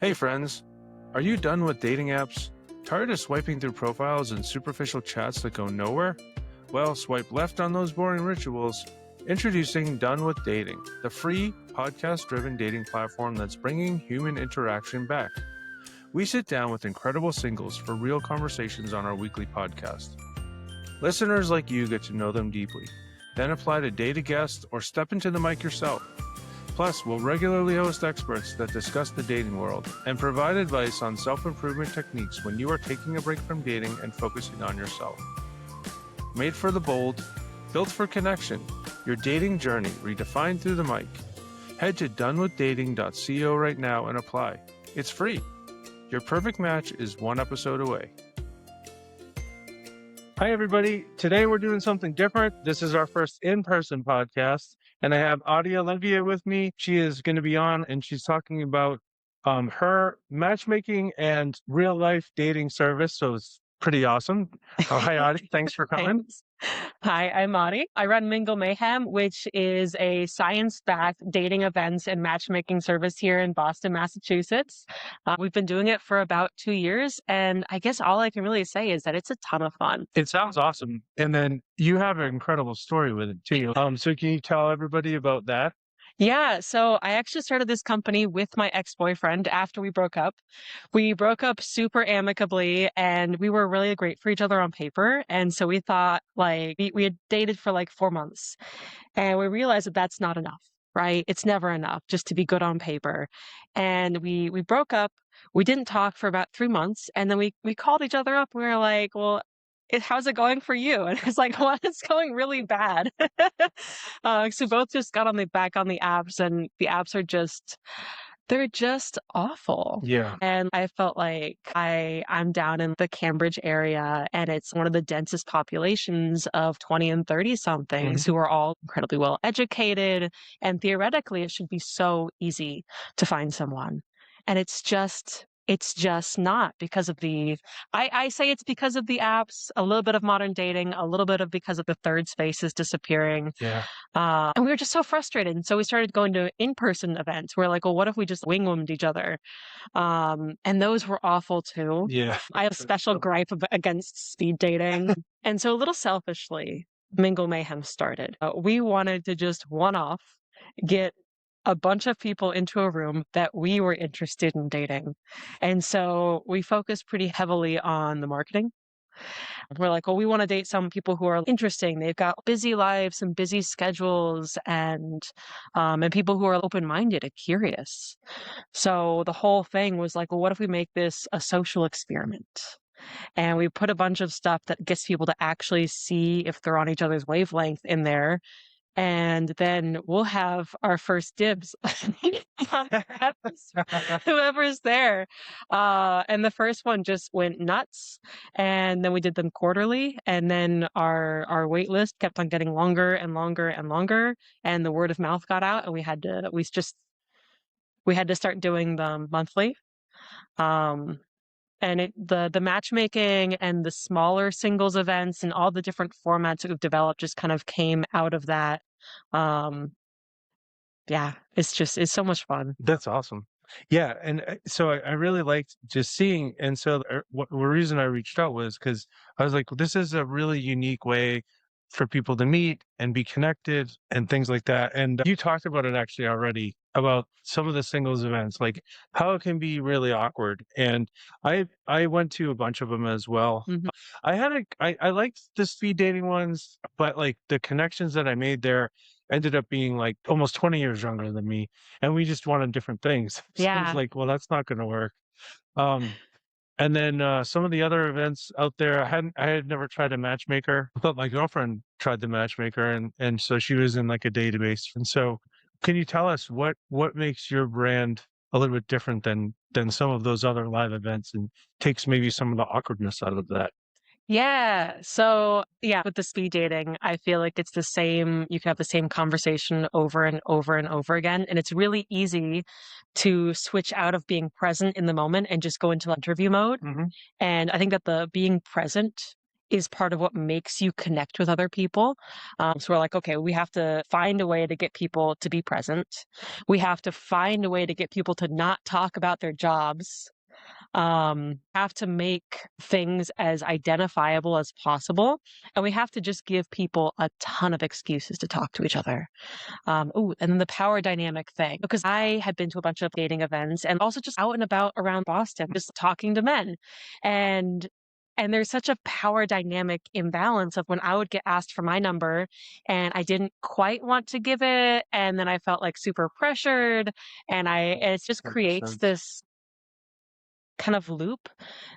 Hey friends, are you done with dating apps? Tired of swiping through profiles and superficial chats that go nowhere? Well, swipe left on those boring rituals. Introducing Done with Dating, the free podcast-driven dating platform that's bringing human interaction back. We sit down with incredible singles for real conversations on our weekly podcast. Listeners like you get to know them deeply, then apply to date a guest or step into the mic yourself. Plus, we'll regularly host experts that discuss the dating world and provide advice on self-improvement techniques when you are taking a break from dating and focusing on yourself. Made for the bold, built for connection, your dating journey redefined through the mic. Head to donewithdating.co right now and apply. It's free. Your perfect match is one episode away. Hi, everybody. Today we're doing something different. This is our first in-person podcast, and I have Audie Olivia with me. She is going to be on, and she's talking about her matchmaking and real-life dating service, so it's pretty awesome. Oh, hi, Audie. Thanks for coming. Thanks. Hi, I'm Audie. I run Mingle Mayhem, which is a science-backed dating events and matchmaking service here in Boston, Massachusetts. We've been doing it for about 2 years, and I guess all I can really say is that it's a ton of fun. It sounds awesome. And then you have an incredible story with it, too. So can you tell everybody about that? Yeah, so I actually started this company with my ex-boyfriend after we broke up. We broke up super amicably and we were really great for each other on paper. And so we thought we had dated for 4 months and we realized that that's not enough, right? It's never enough just to be good on paper. And we broke up. We didn't talk for about 3 months. And then we called each other up. We were like, well, how's it going for you? And it's like, well, it's going really bad. So we both just got back on the apps, and the apps are they're just awful. Yeah. And I felt like I'm down in the Cambridge area, and it's one of the densest populations of 20 and 30 somethings who are all incredibly well educated. And theoretically, it should be so easy to find someone. And it's just not because of I say it's because of the apps, a little bit of modern dating, a little bit of because of the third spaces disappearing. Yeah. And we were just so frustrated. And so we started going to in-person events. We're like, well, what if we just wingwomed each other? And those were awful too. Yeah. I have a special gripe against speed dating. And so a little selfishly, Mingle Mayhem started. We wanted to just one-off get a bunch of people into a room that we were interested in dating. And so we focused pretty heavily on the marketing. We're like, well, we want to date some people who are interesting. They've got busy lives and busy schedules and people who are open-minded and curious. So the whole thing was like, well, what if we make this a social experiment? And we put a bunch of stuff that gets people to actually see if they're on each other's wavelength in there. And then we'll have our first dibs on whoever's there. And the first one just went nuts. And then we did them quarterly. And then our wait list kept on getting longer and longer and longer. And the word of mouth got out, and we had to start doing them monthly. And the matchmaking and the smaller singles events and all the different formats that we've developed just kind of came out of that. It's so much fun. That's awesome. Yeah. And so I really liked just seeing. And so the reason I reached out was because I was like, this is a really unique way for people to meet and be connected and things like that. And you talked about it actually already, about some of the singles events, like how it can be really awkward. And I went to a bunch of them as well. Mhm. I liked the speed dating ones, but like the connections that I made there ended up being like almost 20 years younger than me. And we just wanted different things. So Yeah. it's like, well, that's not going to work. And then some of the other events out there, I had never tried a matchmaker, but my girlfriend tried the matchmaker, and so she was in like a database. And so, can you tell us what makes your brand a little bit different than some of those other live events, and takes maybe some of the awkwardness out of that? Yeah. So with the speed dating, I feel like it's the same. You can have the same conversation over and over and over again. And it's really easy to switch out of being present in the moment and just go into interview mode. Mhm. And I think that the being present is part of what makes you connect with other people. So we're like, okay, we have to find a way to get people to be present. We have to find a way to get people to not talk about their jobs. Have to make things as identifiable as possible. And we have to just give people a ton of excuses to talk to each other. And then the power dynamic thing, because I had been to a bunch of dating events and also just out and about around Boston, just talking to men. And there's such a power dynamic imbalance of when I would get asked for my number and I didn't quite want to give it. And then I felt like super pressured. And it just creates 100%. this kind of loop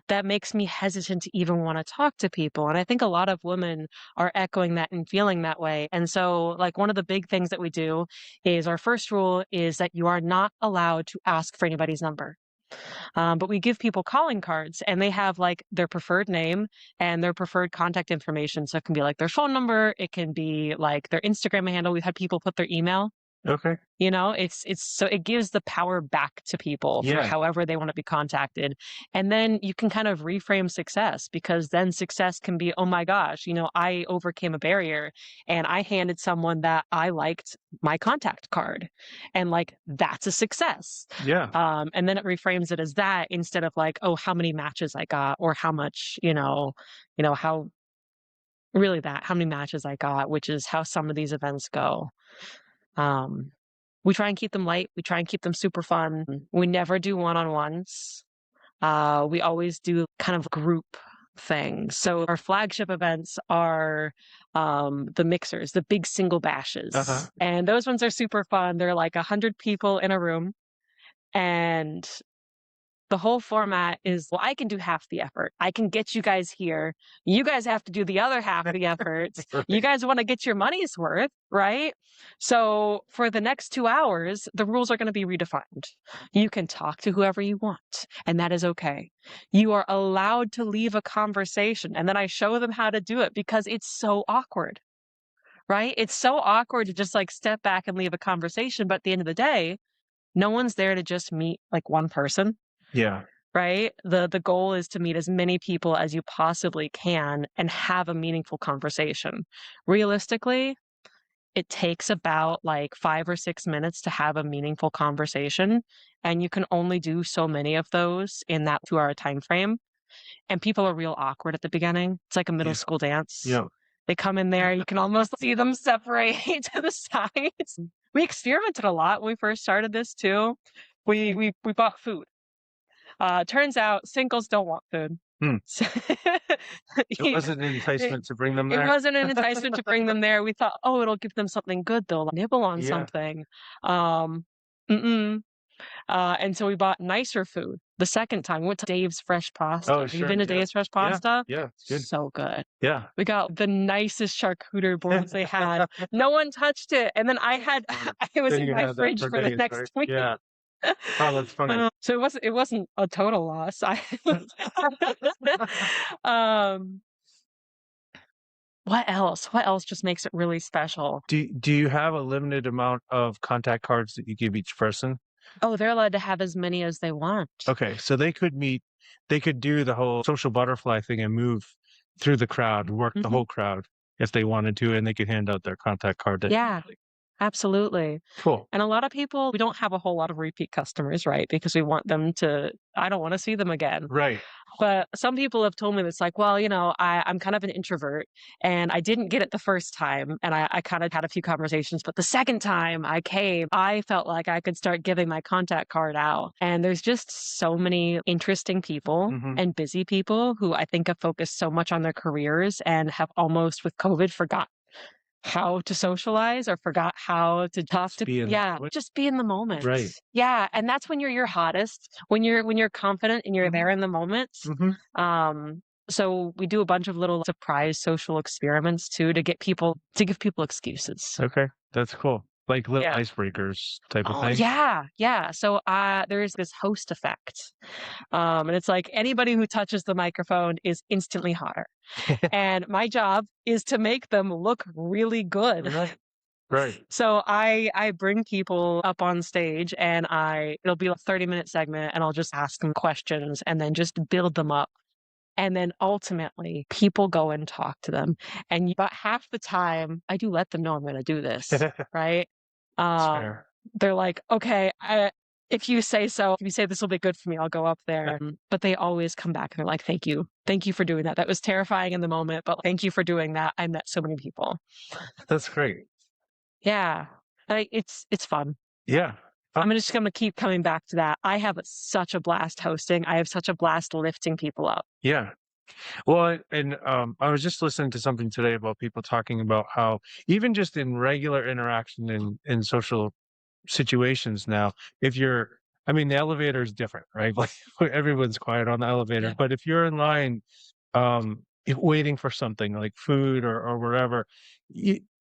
that makes me hesitant to even want to talk to people. And I think a lot of women are echoing that and feeling that way. And so, like, one of the big things that we do is our first rule is that you are not allowed to ask for anybody's number. But we give people calling cards and they have like their preferred name and their preferred contact information. So it can be like their phone number, it can be like their Instagram handle. We've had people put their email. Okay. You know, it's so it gives the power back to people for Yeah. however they want to be contacted. And then you can kind of reframe success, because then success can be, oh my gosh, you know, I overcame a barrier and I handed someone that I liked my contact card, and like that's a success. Yeah. And then it reframes it as that instead of like, oh, how many matches I got, or how much, how really that, how many matches I got, which is how some of these events go. We try and keep them light. We try and keep them super fun. We never do one-on-ones. We always do kind of group things. So our flagship events are the mixers, the big single bashes. Uh-huh. And those ones are super fun. They're like 100 people in a room. And the whole format is, well, I can do half the effort. I can get you guys here. You guys have to do the other half of the effort. Right. You guys want to get your money's worth, right? So for the next 2 hours, the rules are going to be redefined. You can talk to whoever you want, and that is okay. You are allowed to leave a conversation, and then I show them how to do it because it's so awkward, right? It's so awkward to just like step back and leave a conversation. But at the end of the day, no one's there to just meet like one person. Yeah. Right? The goal is to meet as many people as you possibly can and have a meaningful conversation. Realistically, it takes about like 5 or 6 minutes to have a meaningful conversation, and you can only do so many of those in that 2-hour time frame. And people are real awkward at the beginning. It's like a middle school dance. Yeah. They come in there, you can almost see them separate to the sides. We experimented a lot when we first started this too. We bought food. Turns out singles don't want food. So It wasn't an enticement to bring them it there. wasn't an enticement to bring them there. We thought, oh, it'll give them something good. They'll nibble on Yeah. something. And so we bought nicer food the second time. We went to Dave's Fresh Pasta. Oh, Have you sure. been to Yeah. Dave's Fresh Pasta? Yeah. It's good. So good. Yeah. We got the nicest charcuterie boards they had. No one touched it. And then it was Then in you my had that fridge for for the days, next right? week. Yeah. Oh, that's funny. So it wasn't a total loss. What else? What else just makes it really special? Do you have a limited amount of contact cards that you give each person? Oh, they're allowed to have as many as they want. Okay, so they could do the whole social butterfly thing and move through the crowd, work the whole crowd if they wanted to, and they could hand out their contact card. Yeah, absolutely. Cool. And a lot of people, we don't have a whole lot of repeat customers, right? Because we want them to, I don't want to see them again. Right. But some people have told me it's like, well, I'm kind of an introvert and I didn't get it the first time. And I kind of had a few conversations, but the second time I came, I felt like I could start giving my contact card out. And there's just so many interesting people and busy people who I think have focused so much on their careers and have almost with COVID forgot how to socialize or forgot how to talk to just be in the moment. Right. Yeah. And that's when you're your hottest, when you're confident and you're there in the moment. So we do a bunch of little surprise social experiments too to give people excuses. Okay. That's cool. Like little icebreakers type of thing. Yeah. So there's this host effect. And it's like anybody who touches the microphone is instantly hotter. And my job is to make them look really good. Right. So I bring people up on stage and it'll be a 30-minute segment and I'll just ask them questions and then just build them up And then ultimately, people go and talk to them. And about half the time, I do let them know I'm going to do this, right? That's Uh, fair. they're like, okay, if you say so, if you say this will be good for me, I'll go up there. But they always come back and they're like, thank you. Thank you for doing that. That was terrifying in the moment, but thank you for doing that. I met so many people. That's great. Yeah. It's fun. Yeah. I'm just going to keep coming back to that. I have such a blast hosting. I have such a blast lifting people up. Yeah. Well, and I was just listening to something today about people talking about how even just in regular interaction in social situations now, if you're, I mean, the elevator is different, right? Like everyone's quiet on the elevator, Yeah. but if you're in line, waiting for something like food or wherever,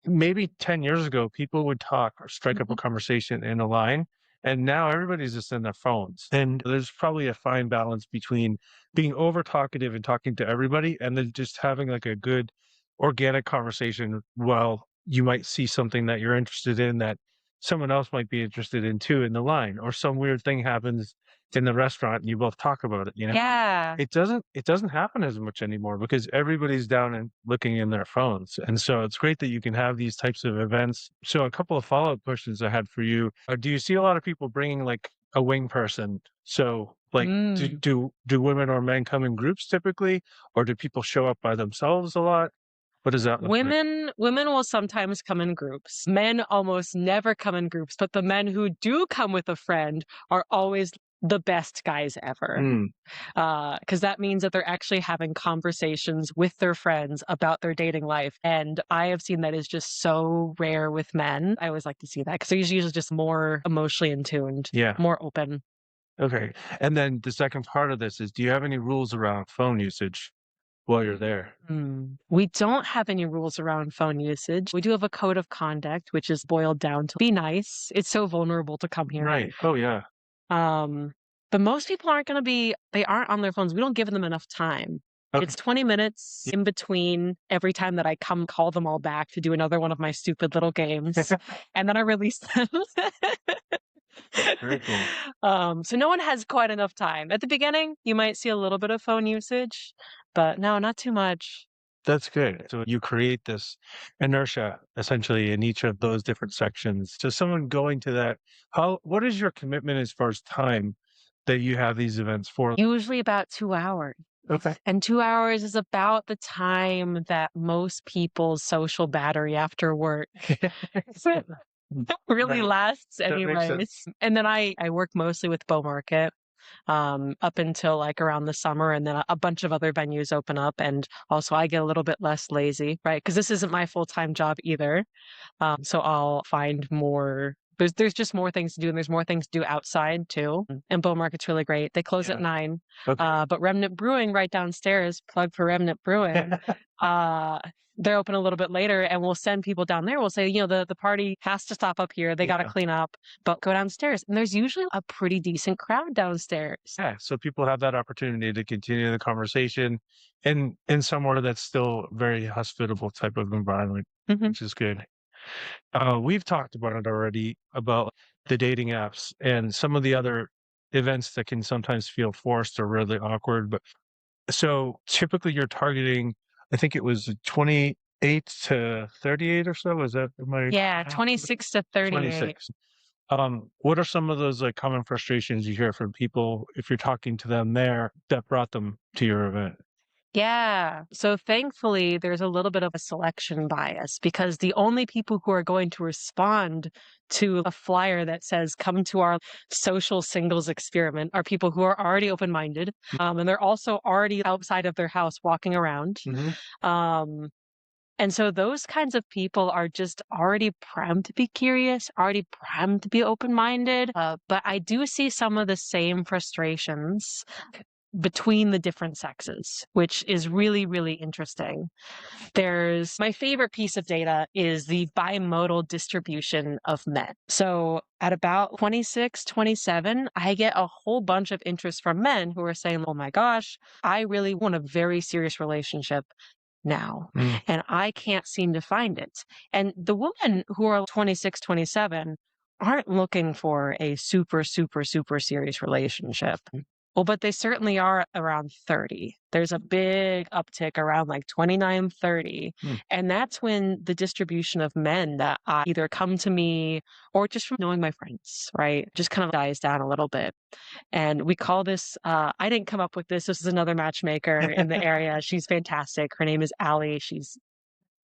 maybe 10 years ago, people would talk or strike up a conversation in a line. And now everybody's just in their phones. And there's probably a fine balance between being over talkative and talking to everybody and then just having like a good organic conversation while you might see something that you're interested in that someone else might be interested in too in the line, or some weird thing happens in the restaurant and you both talk about it, you know? Yeah. It doesn't happen as much anymore because everybody's down and looking in their phones. And so it's great that you can have these types of events. So a couple of follow-up questions I had for you. Do you see a lot of people bringing like a wing person? So like do women or men come in groups typically, or do people show up by themselves a lot? What does that look like? Women will sometimes come in groups. Men almost never come in groups, but the men who do come with a friend are always the best guys ever. Mm, Because that means that they're actually having conversations with their friends about their dating life. And I have seen that is just so rare with men. I always like to see that because they're usually just more emotionally in tuned, yeah. more open. Okay. And then the second part of this is, do you have any rules around phone usage while you're there? We don't have any rules around phone usage. We do have a code of conduct, which is boiled down to be nice. It's so vulnerable to come here. Right. Oh, yeah. Um, but most people aren't going to be, they aren't on their phones. We don't give them enough time. Okay. It's 20 minutes in between every time that I come call them all back to do another one of my stupid little games. And then I release them. Very cool. So no one has quite enough time. At the beginning, you might see a little bit of phone usage, but no, not too much. That's good. So you create this inertia essentially in each of those different sections. So someone going to that, what is your commitment as far as time that you have these events for? Usually about 2 hours. Okay. And 2 hours is about the time that most people's social battery after work really Right. lasts That makes sense. anyways. And then I work mostly with Bow Market up until like around the summer, and then a bunch of other venues open up. And also I get a little bit less lazy, right? Because this isn't my full-time job either. So I'll find more. There's just more things to do, and there's more things to do outside too. And Bow Market's really great. They close at Yeah. 9. Okay. But Remnant Brewing right downstairs, plug for Remnant Brewing. They're open a little bit later, and we'll send people down there. We'll say, the party has to stop up here. They got to Yeah. clean up, but go downstairs. And there's usually a pretty decent crowd downstairs. Yeah. So people have that opportunity to continue the conversation in somewhere that's still very hospitable type of environment, which is good. We've talked about it already about the dating apps and some of the other events that can sometimes feel forced or really awkward. But so typically you're targeting, I think it was 28 to 38 or so. Is that my Yeah, 26 to 38. 26? What are some of those like common frustrations you hear from people if you're talking to them there that brought them to your event? Yeah. So thankfully, there's a little bit of a selection bias because the only people who are going to respond to a flyer that says, come to our social singles experiment are people who are already open minded. And they're also already outside of their house walking around. Um, and so those kinds of people are just already primed to be curious, already primed to be open minded. But I do see some of the same frustrations between the different sexes, which is really, really interesting. There's my favorite piece of data is the bimodal distribution of men. So at about 26, 27, I get a whole bunch of interest from men who are saying, oh my gosh, I really want a very serious relationship now. And I can't seem to find it. And the women who are 26, 27 aren't looking for a super, super, super serious relationship. Well, but they certainly are around 30. There's a big uptick around like 29, 30. And that's when the distribution of men that either come to me or just from knowing my friends, right, just kind of dies down a little bit. And we call this, I didn't come up with this. This is another matchmaker in the area. She's fantastic. Her name is Allie. She's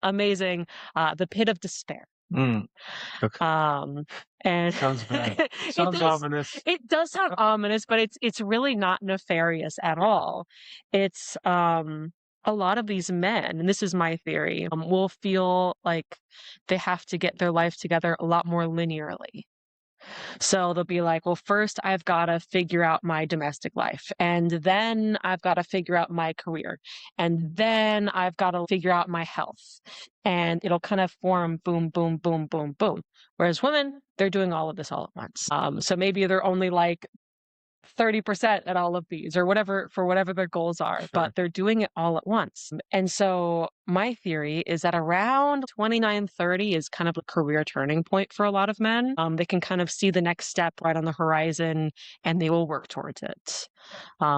amazing. The pit of despair. Okay. And Sounds bad. Sounds ominous. It does sound ominous, but it's really not nefarious at all. It's a lot of these men, and this is my theory, will feel like they have to get their life together a lot more linearly. So they'll be like, well, first I've got to figure out my domestic life, and then I've got to figure out my career, and then I've got to figure out my health. And it'll kind of form boom, boom, boom, boom, boom. Whereas women, they're doing all of this all at once. So maybe they're only like 30% at all of these or whatever for whatever their goals are, Sure. but they're doing it all at once. And so my theory is that around 29, 30 is kind of a career turning point for a lot of men. They can kind of see the next step right on the horizon and they will work towards it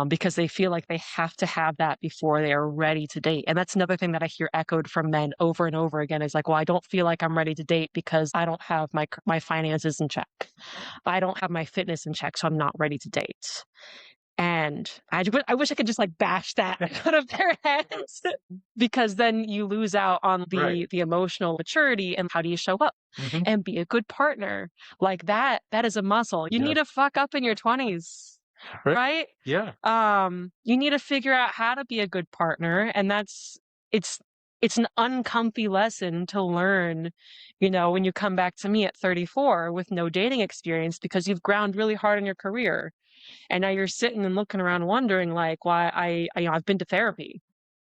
because they feel like they have to have that before they are ready to date. And that's another thing that I hear echoed from men over and over again is like, well, I don't feel like I'm ready to date because I don't have my finances in check. I don't have my fitness in check, so I'm not ready to date. And I wish I could just like bash that out of their heads because then you lose out on the emotional maturity and how do you show up and be a good partner. Like that is a muscle. You need to fuck up in your 20s. Right? Yeah. You need to figure out how to be a good partner. And it's an uncomfy lesson to learn, when you come back to me at 34 with no dating experience because you've ground really hard in your career. And now you're sitting and looking around wondering like why I've been to therapy.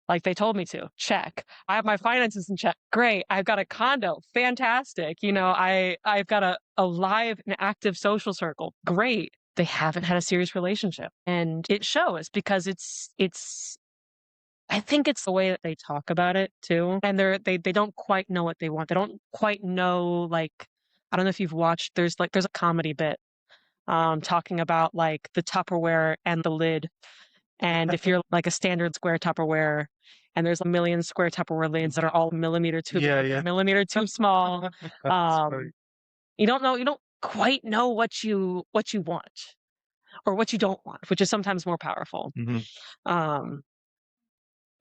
Like they told me to. Check. I have my finances in check. Great. I've got a condo. Fantastic. I've got a live and active social circle. Great. They haven't had a serious relationship. And it shows because I think it's the way that they talk about it too. And they don't quite know what they want. They don't quite know, like, I don't know if you've watched, there's a comedy bit talking about like the Tupperware and the lid. And if you're like a standard square Tupperware and there's a million square Tupperware lids that are all millimeter too small, you don't quite know what you want or what you don't want, which is sometimes more powerful.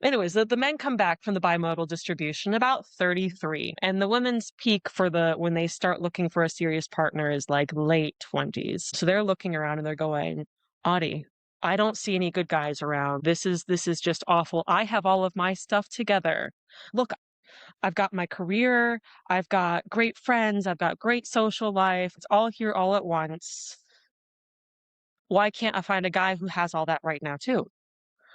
Anyways, the men come back from the bimodal distribution about 33, and the women's peak for when they start looking for a serious partner is like late 20s. So they're looking around and they're going, Audie, I don't see any good guys around. This is just awful. I have all of my stuff together. Look, I've got my career. I've got great friends. I've got great social life. It's all here all at once. Why can't I find a guy who has all that right now too?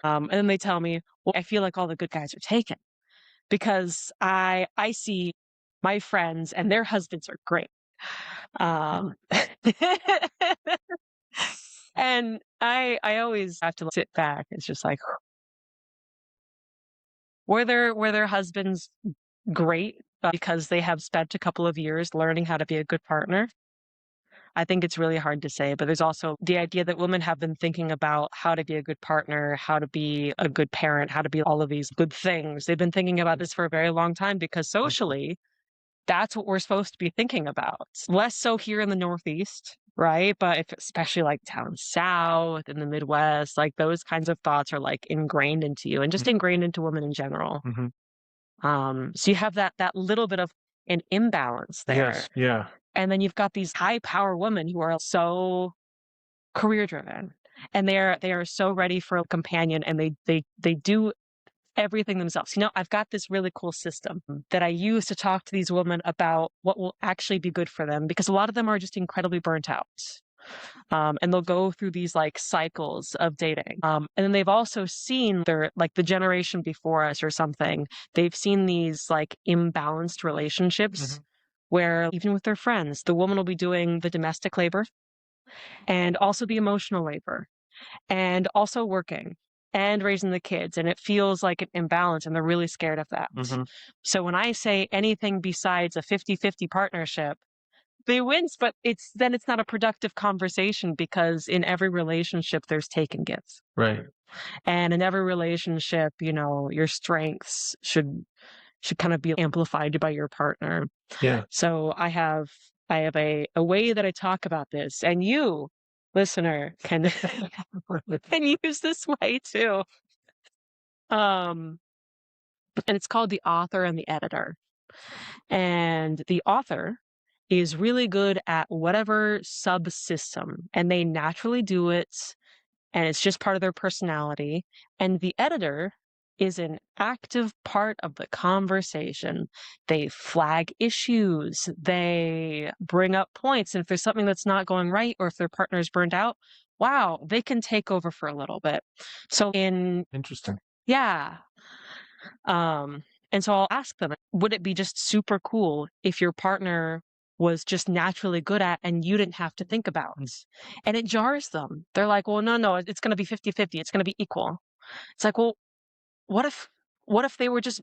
And then they tell me, well, I feel like all the good guys are taken because I see my friends and their husbands are great. And I always have to sit back. It's just like, were their husbands great because they have spent a couple of years learning how to be a good partner? I think it's really hard to say, but there's also the idea that women have been thinking about how to be a good partner, how to be a good parent, how to be all of these good things. They've been thinking about this for a very long time because socially, that's what we're supposed to be thinking about. Less so here in the Northeast, right? But especially like down south in the Midwest, like those kinds of thoughts are like ingrained into you and just ingrained into women in general. So you have that little bit of an imbalance there. Yes. Yeah. And then you've got these high power women who are so career driven and they are so ready for a companion and they do everything themselves. I've got this really cool system that I use to talk to these women about what will actually be good for them because a lot of them are just incredibly burnt out. And they'll go through these like cycles of dating. And then they've also seen the generation before us or something, they've seen these like imbalanced relationships where even with their friends, the woman will be doing the domestic labor and also the emotional labor and also working and raising the kids. And it feels like an imbalance and they're really scared of that. So when I say anything besides a 50-50 partnership, they wins, but it's not a productive conversation because in every relationship there's take and give. Right. And in every relationship, your strengths should kind of be amplified by your partner. Yeah. So I have a way that I talk about this, and you, listener, can can use this way too. And it's called the author and the editor. And the author is really good at whatever subsystem, and they naturally do it, and it's just part of their personality. And the editor is an active part of the conversation. They flag issues, they bring up points, and if there's something that's not going right, or if their partner's burned out, wow, they can take over for a little bit. So Interesting. yeah. And so I'll ask them, would it be just super cool if your partner was just naturally good at and you didn't have to think about? And it jars them. They're like, well, no, it's going to be 50-50. It's going to be equal. It's like, well, what if they were just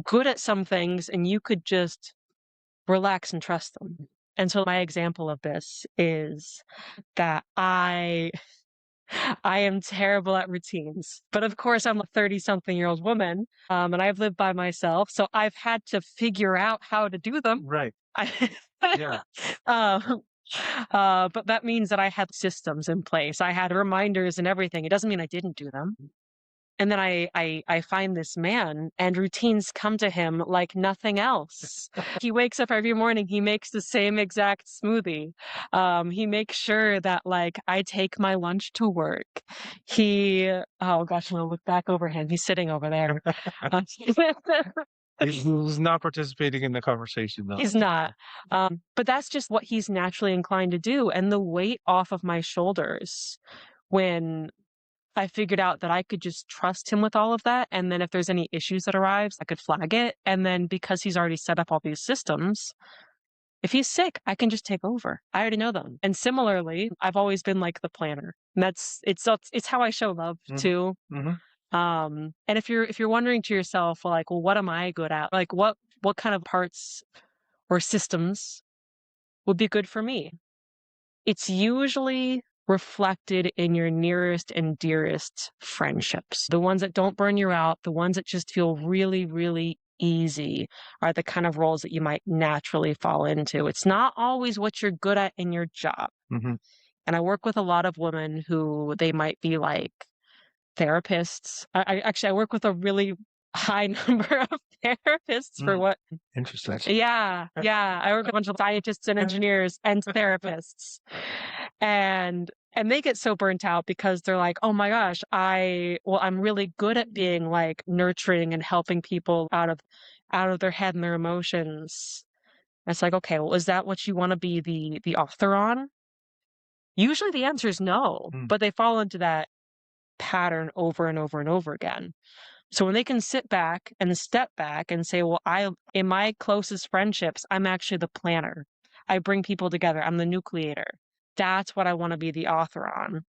good at some things and you could just relax and trust them? And so my example of this is that I am terrible at routines, but of course I'm a 30-something-year-old woman, and I've lived by myself, so I've had to figure out how to do them. Right. Yeah. Um, but that means that I had systems in place. I had reminders and everything. It doesn't mean I didn't do them. And then I find this man, and routines come to him like nothing else. He wakes up every morning, he makes the same exact smoothie. He makes sure that like I take my lunch to work. Oh gosh, I'm gonna look back over him. He's sitting over there. He's not participating in the conversation, though. He's not. But that's just what he's naturally inclined to do. And the weight off of my shoulders when I figured out that I could just trust him with all of that. And then if there's any issues that arise, I could flag it. And then because he's already set up all these systems, if he's sick, I can just take over. I already know them. And similarly, I've always been like the planner. And it's how I show love too. And if you're wondering to yourself, like, well, what am I good at? Like what kind of parts or systems would be good for me? It's usually reflected in your nearest and dearest friendships. The ones that don't burn you out, the ones that just feel really, really easy are the kind of roles that you might naturally fall into. It's not always what you're good at in your job. And I work with a lot of women who they might be like therapists. I work with a really high number of therapists for what. Interesting. Yeah. I work with a bunch of scientists and engineers and therapists. And they get so burnt out because they're like, oh my gosh, I'm really good at being like nurturing and helping people out of their head and their emotions. And it's like, okay, well, is that what you want to be the author on? Usually the answer is no, but they fall into that pattern over and over and over again. So when they can sit back and step back and say, well, in my closest friendships, I'm actually the planner. I bring people together. I'm the nucleator. That's what I want to be the author on.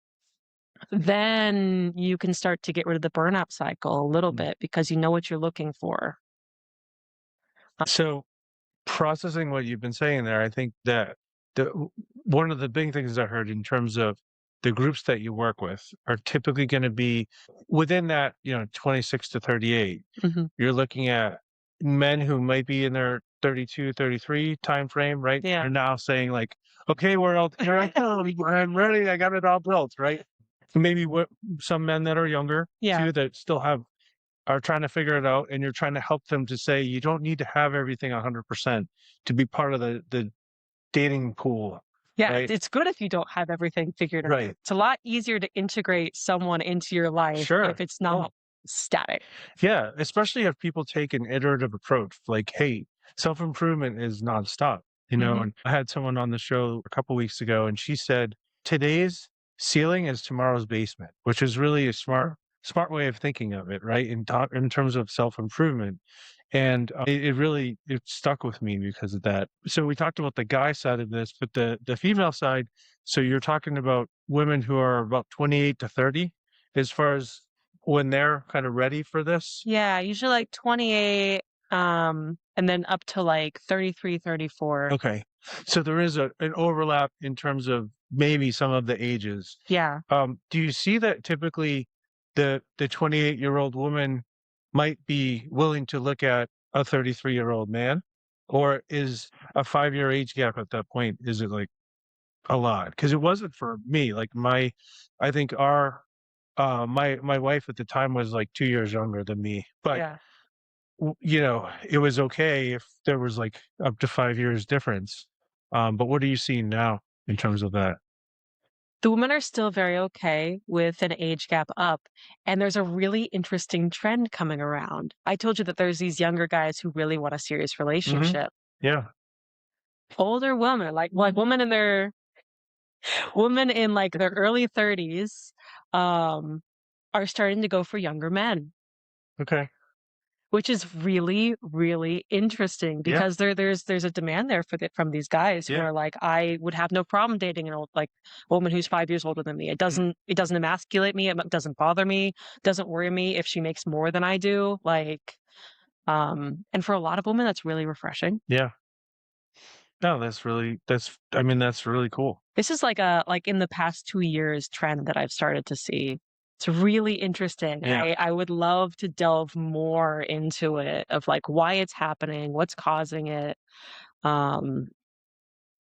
Then you can start to get rid of the burnout cycle a little bit because you know what you're looking for. So processing what you've been saying there, I think that one of the big things I heard in terms of the groups that you work with are typically going to be within that, 26 to 38. You're looking at men who might be in their 32, 33 time frame, right? Yeah. Are now saying like, okay, world, here I am. I'm ready. I got it all built, right? Maybe some men that are younger too, that still are trying to figure it out, and you're trying to help them to say, you don't need to have everything 100% to be part of the dating pool. Yeah, right? it's good if you don't have everything figured out. Right. It's a lot easier to integrate someone into your life if it's not static. Yeah, especially if people take an iterative approach, like, hey, self-improvement is nonstop, and I had someone on the show a couple weeks ago, and she said, today's ceiling is tomorrow's basement, which is really a smart way of thinking of it, right? In terms of self-improvement. And it stuck with me because of that. So we talked about the guy side of this, but the female side, so you're talking about women who are about 28 to 30 as far as when they're kind of ready for this? Yeah, usually like 28 and then up to like 33, 34. Okay. So there is an overlap in terms of maybe some of the ages. Yeah. Do you see that typically the 28-year-old woman might be willing to look at a 33-year-old man? Or is a 5-year age gap at that point, is it like a lot? Because it wasn't for me. Like I think my wife at the time was like 2 years younger than me. But Yeah. it was okay if there was like up to 5 years difference. But what are you seeing now in terms of that? The women are still very okay with an age gap up, and there's a really interesting trend coming around. I told you that there's these younger guys who really want a serious Hmm. relationship. Yeah. Older women, like women in like their early 30s, um, are starting to go for younger men, Okay. which is really, really interesting Yeah. because there's a demand there from these guys who Yeah. are like, I would have no problem dating an old like woman who's 5 years older than me. It doesn't emasculate me. It doesn't bother me. Doesn't worry me if she makes more than I do. And for a lot of women, that's really refreshing. Yeah. No, that's really cool. This is like in the past 2 years trend that I've started to see. It's really interesting. Yeah. I would love to delve more into it of like why it's happening, what's causing it, um,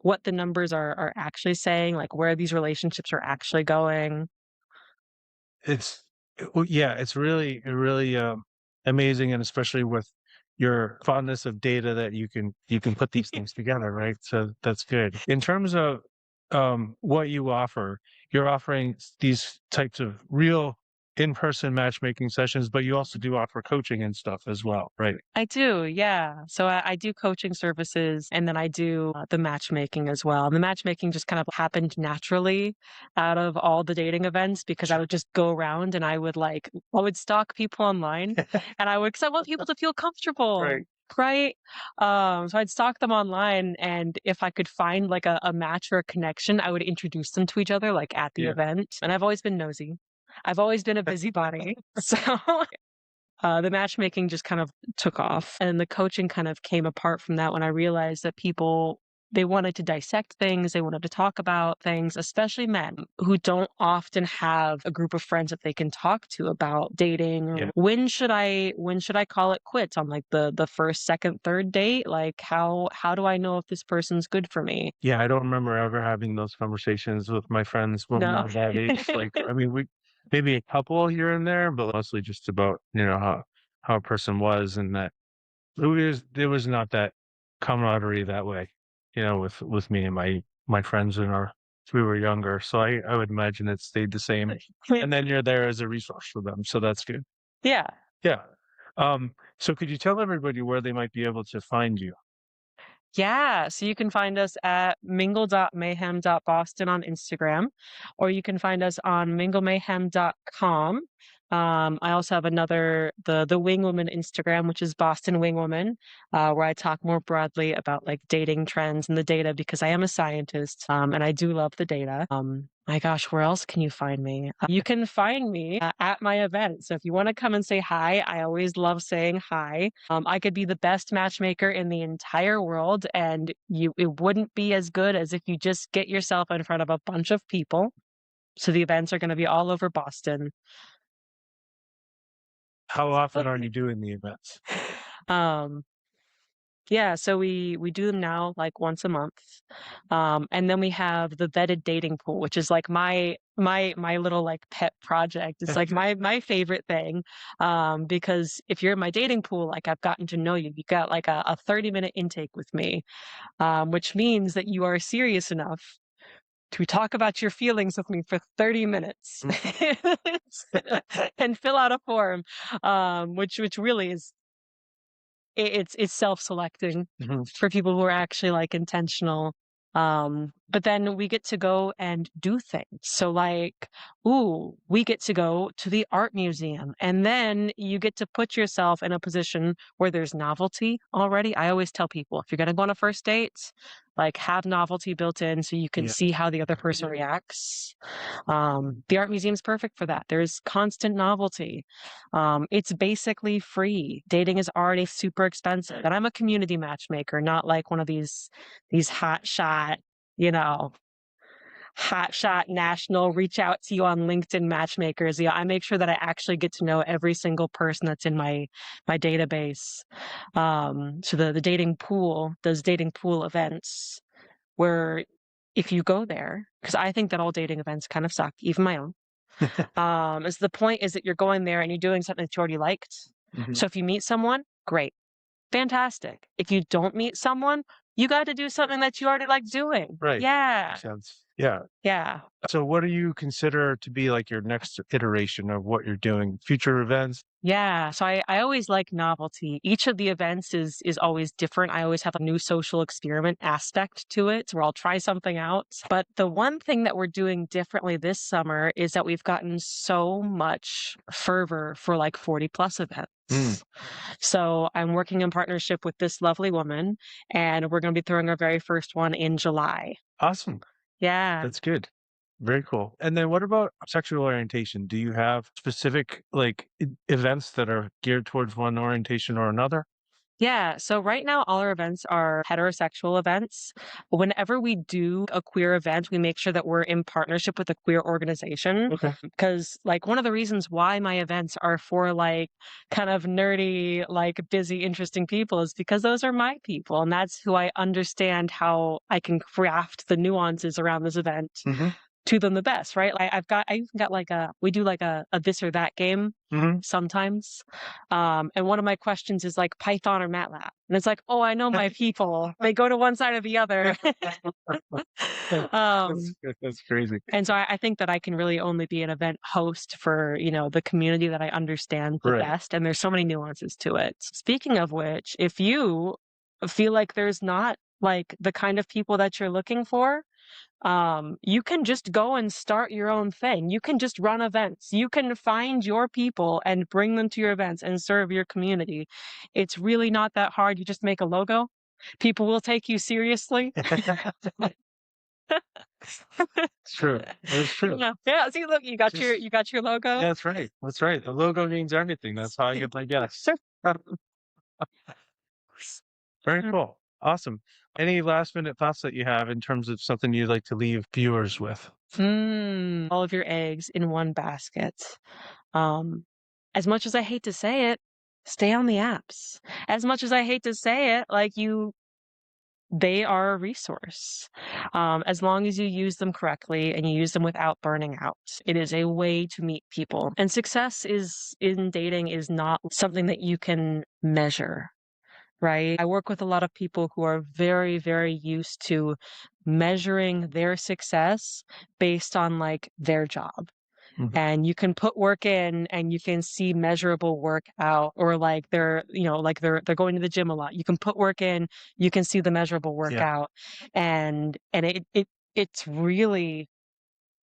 what the numbers are actually saying, like where these relationships are actually going. It's well, yeah, it's really amazing, and especially with your fondness of data that you can put these things together, right? So that's good. In terms of what you offer, you're offering these types of real in-person matchmaking sessions, but you also do offer coaching and stuff as well, right? I do, yeah. So I do coaching services and then I do the matchmaking as well. And the matchmaking just kind of happened naturally out of all the dating events because I would just go around and I would stalk people online and because I want people to feel comfortable. Right. Right. So I'd stalk them online and if I could find like a match or a connection, I would introduce them to each other like at the Yeah. event. And I've always been nosy. I've always been a busybody. So the matchmaking just kind of took off, and the coaching kind of came apart from that when I realized that people they wanted to dissect things, they wanted to talk about things, especially men who don't often have a group of friends that they can talk to about dating. Or Yeah. when should I call it quits on like the first, second, third date? Like how do I know if this person's good for me? Yeah, I don't remember ever having those conversations with my friends when we No. were that age. Like, I mean, we maybe a couple here and there, but mostly just about, how a person was, and that there was not that camaraderie that way, with me and my friends as we were younger. So I would imagine it stayed the same. And then you're there as a resource for them. So that's good. Yeah. Yeah. So could you tell everybody where they might be able to find you? Yeah, so you can find us at mingle.mayhem.boston on Instagram, or you can find us on minglemayhem.com. I also have the Wing Woman Instagram, which is Boston Wing Woman, where I talk more broadly about like dating trends and the data because I am a scientist, and I do love the data. My gosh, where else can you find me? You can find me at my event. So if you want to come and say hi, I always love saying hi. I could be the best matchmaker in the entire world, and it wouldn't be as good as if you just get yourself in front of a bunch of people. So the events are going to be all over Boston. How often are you doing the events? Um, Yeah, so we do them now like once a month. And then we have the vetted dating pool, which is like my little like pet project. It's like my favorite thing. Because if you're in my dating pool, like I've gotten to know you. You got like a 30-minute intake with me, which means that you are serious enough to talk about your feelings with me for 30 minutes and fill out a form, which really is it's self-selecting Mhm. for people who are actually like intentional. But then we get to go and do things. So like, ooh, we get to go to the art museum. And then you get to put yourself in a position where there's novelty already. I always tell people, if you're going to go on a first date, like have novelty built in so you can see how the other person reacts. The art museum's perfect for that. There's constant novelty. It's basically free. Dating is already super expensive. And I'm a community matchmaker, not like one of these hot shot, national reach out to you on LinkedIn matchmakers. I make sure that I actually get to know every single person that's in my database. So the dating pool does dating pool events where if you go there, because I think that all dating events kind of suck, even my own. Is the point is that you're going there and you're doing something that you already liked. So if you meet someone, great. Fantastic. If you don't meet someone, you got to do something that you already like doing. Right. Yeah. Makes sense. Yeah. Yeah. So what do you consider to be like your next iteration of what you're doing? Future events? Yeah. So I always like novelty. Each of the events is always different. I always have a new social experiment aspect to it where I'll try something out. But the one thing that we're doing differently this summer is that we've gotten so much fervor for like 40 plus events. So I'm working in partnership with this lovely woman, and we're going to be throwing our very first one in July. Awesome. Yeah. That's good. Very cool. And then what about sexual orientation? Do you have specific like events that are geared towards one orientation or another? Yeah. So right now, all our events are heterosexual events. Whenever we do a queer event, we make sure that we're in partnership with a queer organization. Okay. Because, like, one of the reasons why my events are for, like, kind of nerdy, like, busy, interesting people is because those are my people. And that's who I understand how I can craft the nuances around this event to them the best, right? Like I even got like we do like a this or that game sometimes. And one of my questions is like Python or MATLAB. And it's like, oh, I know my people. They go to one side or the other. That's crazy. And so I think that I can really only be an event host for, the community that I understand the best. And there's so many nuances to it. Speaking of which, if you feel like there's not like the kind of people that you're looking for, you can just go and start your own thing. You can just run events. You can find your people and bring them to your events and serve your community. It's really not that hard. You just make a logo. People will take you seriously. It's true. It's true. Yeah. See, look, you got your logo. That's right. That's right. The logo means everything. That's how I get my guess. Very cool. Awesome. Any last minute thoughts that you have in terms of something you'd like to leave viewers with? All of your eggs in one basket. As much as I hate to say it, stay on the apps. As much as I hate to say it, they are a resource. As long as you use them correctly and you use them without burning out, it is a way to meet people. And success in dating is not something that you can measure. Right. I work with a lot of people who are very, very used to measuring their success based on like their job. And you can put work in and you can see measurable work out, or like they're going to the gym a lot. You can put work in, you can see the measurable work out. And it's really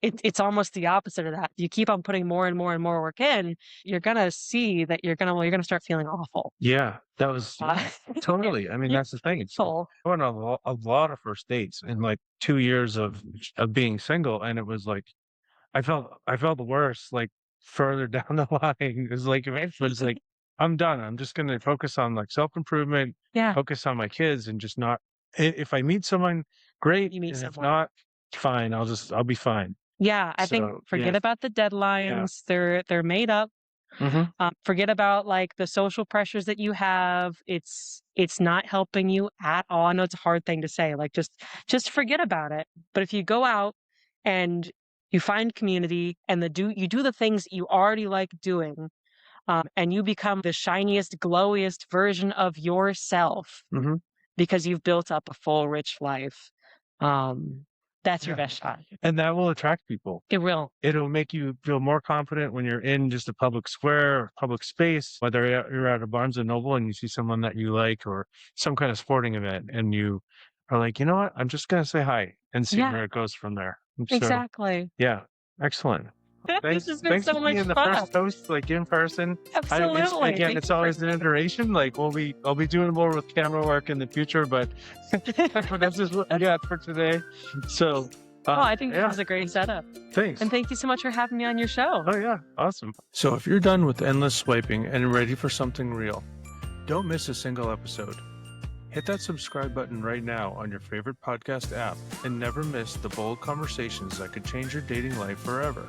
it's almost the opposite of that. You keep on putting more and more and more work in, you're gonna see that you're gonna start feeling awful. Yeah, that was totally. I mean, that's the thing. I went on a lot of first dates in like 2 years of being single, and it was like I felt the worst. Like further down the line, it was like eventually it's like I'm done. I'm just gonna focus on like self improvement. Yeah. Focus on my kids and just not. If I meet someone, great. You meet and if someone. not, fine. I'll be fine. Yeah, I think forget about the deadlines. They're made up. Forget about like the social pressures that you have. It's not helping you at all. I know it's a hard thing to say. Like just forget about it. But if you go out and you find community and you do the things that you already like doing, and you become the shiniest, glowiest version of yourself because you've built up a full, rich life. That's your best shot. And that will attract people. It will. It'll make you feel more confident when you're in just a public square or public space, whether you're at a Barnes and Noble and you see someone that you like, or some kind of sporting event and you are like, you know what? I'm just going to say hi and see Yeah, where it goes from there. So, exactly. yeah, excellent. This has been Thanks so for much being the fun. first host, like in person. Absolutely. Again, Thank it's you for- always an iteration. Like I'll be doing more with camera work in the future, but that's just what I got for today. So, Oh, I think yeah, this is a great setup. thanks. And thank you so much for having me on your show. Oh yeah, awesome. So if you're done with endless swiping and ready for something real, don't miss a single episode. Hit that subscribe button right now on your favorite podcast app and never miss the bold conversations that could change your dating life forever.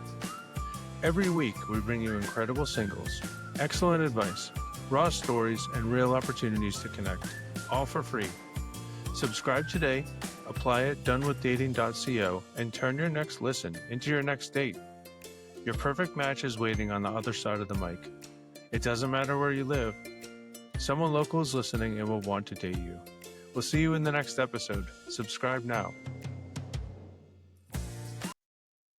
Every week, we bring you incredible singles, excellent advice, raw stories, and real opportunities to connect, all for free. Subscribe today, apply at donewithdating.co, and turn your next listen into your next date. Your perfect match is waiting on the other side of the mic. It doesn't matter where you live. Someone local is listening and will want to date you. We'll see you in the next episode. Subscribe now.